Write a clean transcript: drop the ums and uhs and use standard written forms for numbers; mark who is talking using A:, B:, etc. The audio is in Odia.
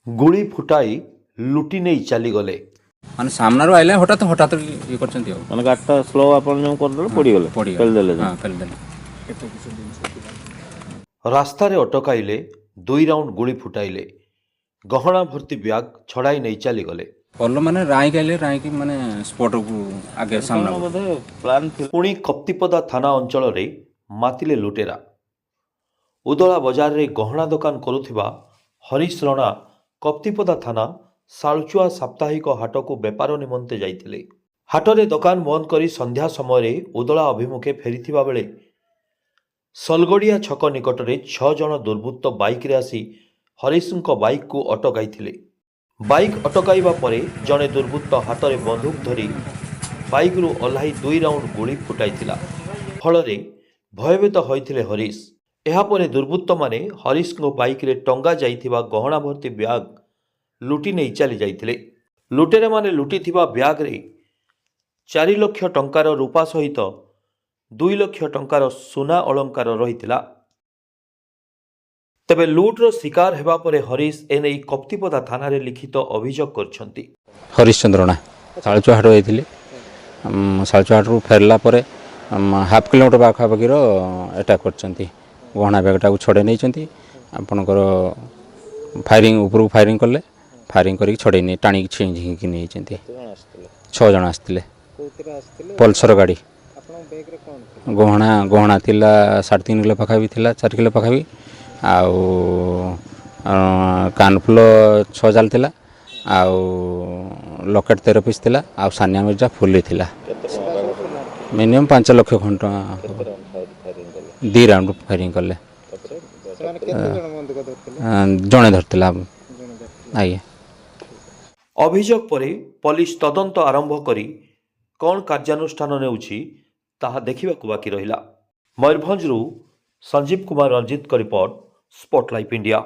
A: ଗୁଳି ଫୁଟାଇ ଲୁଟି ନେଇ ଚାଲିଗଲେ।
B: ମାନେ ସାମ୍ନାରୁ ଆଇଲେ ହଠାତ୍ ହଠାତ୍ ଇଏ କରିଛନ୍ତି ଆଉ
C: ମାନେ ଗାଡ଼ିଟା ସ୍ଲୋ ଆପଣ ଯେଉଁ କରିଦେଲେ ପଡ଼ିଗଲେ ପେଳିଦେଲେ
B: ହଁ ଫେରିଦେଲେ।
A: ରାସ୍ତାରେ ଅଟକାଇଲେ, 2 ରାଉଣ୍ଡ ଗୁଳି ଫୁଟାଇଲେ, ଗହଣା ଭର୍ତ୍ତି ବ୍ୟାଗ୍ ଛଡ଼ାଇ ନେଇ ଚାଲିଗଲେ।
B: ଭଲ ମାନେ ରାଇଁକି ଆଇଲେ, ରାଇଁକି ମାନେ ସ୍ପଟକୁ ଆଗେ ସାମ୍ନା
C: ବୋଧେ ପ୍ଲାନ୍ ଥିଲା।
A: ପୁଣି କପ୍ତିପଦା ଥାନା ଅଞ୍ଚଳରେ ମାତିଲେ ଲୁଟେରା। ଉଦଳା ବଜାରରେ ଗହଣା ଦୋକାନ କରୁଥିବା ହରିଶ ରଣା କପ୍ତିପଦା ଥାନା ଶାଳଚୁଆ ସାପ୍ତାହିକ ହାଟକୁ ବେପାର ନିମନ୍ତେ ଯାଇଥିଲେ। ହାଟରେ ଦୋକାନ ବନ୍ଦ କରି ସନ୍ଧ୍ୟା ସମୟରେ ଉଦଳା ଅଭିମୁଖେ ଫେରିଥିବା ବେଳେ ସଲଗଡ଼ିଆ ଛକ ନିକଟରେ 6 ଜଣ ଦୁର୍ବୃତ୍ତ ବାଇକ୍ରେ ଆସି ହରିଶଙ୍କ ବାଇକ୍କୁ ଅଟକାଇଥିଲେ। ବାଇକ୍ ଅଟକାଇବା ପରେ ଜଣେ ଦୁର୍ବୃତ୍ତ ହାତରେ ବନ୍ଧୁକ ଧରି ବାଇକ୍ରୁ ଓହ୍ଲାଇ 2 ରାଉଣ୍ଡ ଗୁଳି ଫୁଟାଇଥିଲା। ଫଳରେ ଭୟଭୀତ ହୋଇଥିଲେ ହରିଶ। ଏହାପରେ ଦୁର୍ବୃତ୍ତମାନେ ହରିଶଙ୍କ ବାଇକ୍ରେ ଟଙ୍ଗା ଯାଇଥିବା ଗହଣା ଭର୍ତ୍ତି ବ୍ୟାଗ୍ ଲୁଟି ନେଇ ଚାଲି ଯାଇଥିଲେ। ଲୁଟେରାମାନେ ଲୁଟିଥିବା ବ୍ୟାଗ୍ରେ 4 ଲକ୍ଷ ଟଙ୍କାର ରୂପା ସହିତ 2 ଲକ୍ଷ ଟଙ୍କାର ସୁନା ଅଳଙ୍କାର ରହିଥିଲା। ତେବେ ଲୁଟ୍ର ଶିକାର ହେବା ପରେ ହରିଶ ଏନେଇ କପ୍ତିପଦା ଥାନାରେ ଲିଖିତ ଅଭିଯୋଗ କରିଛନ୍ତି।
B: ହରିଶଚନ୍ଦ୍ର ରଣା ଶାଳଚୁଆ ହାଟ ଯାଇଥିଲି। ଶାଳଚୁଆ ହାଟରୁ ଫେରିଲା ପରେ ହାଫ୍ କିଲୋମିଟର ପାଖାପାଖିର ଆଟାକ୍ କରିଛନ୍ତି। ଗହଣା ବ୍ୟାଗ୍ଟାକୁ ଛଡ଼େଇ ନେଇଛନ୍ତି। ଆପଣଙ୍କର ଫାୟାରିଂ ଉପରକୁ ଫାୟାରିଂ କଲେ, ଫାୟାରିଂ କରିକି ଛଡ଼େଇ ନେଇ ଟାଣିକି ଛିଙ୍କି ନେଇଛନ୍ତି। 6 ଜଣ ଆସିଥିଲେ। ପଲ୍ସର ଗାଡ଼ି। ଗହଣା ଥିଲା 3.5 କିଲୋ ପାଖାପାଖି ଥିଲା, 4 କିଲୋ ପାଖାପାଖି। ଆଉ କାନଫୁଲ 6 ଜାଲ ଥିଲା, ଆଉ ଲକେଟ୍ 13 ପିସ୍ ଥିଲା, ଆଉ ସାନିଆ ମିର୍ଜା ଫୁଲି ଥିଲା। ମିନିମମ୍ 5 ଲକ୍ଷ ଖଣ୍ଡ ଟଙ୍କା। 2 ରାଉଣ୍ଡ ଫାୟାରିଂ କଲେ। ଜଣେ ଧରିଥିଲା। ଆଜ୍ଞା।
A: ଅଭିଯୋଗ ପରେ ପୋଲିସ ତଦନ୍ତ ଆରମ୍ଭ କରି କ'ଣ କାର୍ଯ୍ୟାନୁଷ୍ଠାନ ନେଉଛି ତାହା ଦେଖିବାକୁ ବାକି ରହିଲା। ମୟୂରଭଞ୍ଜରୁ ସଞ୍ଜୀବ କୁମାର ରଞ୍ଜିତଙ୍କ ରିପୋର୍ଟ, ସ୍ପଟଲାଇଟ୍ ଇଣ୍ଡିଆ।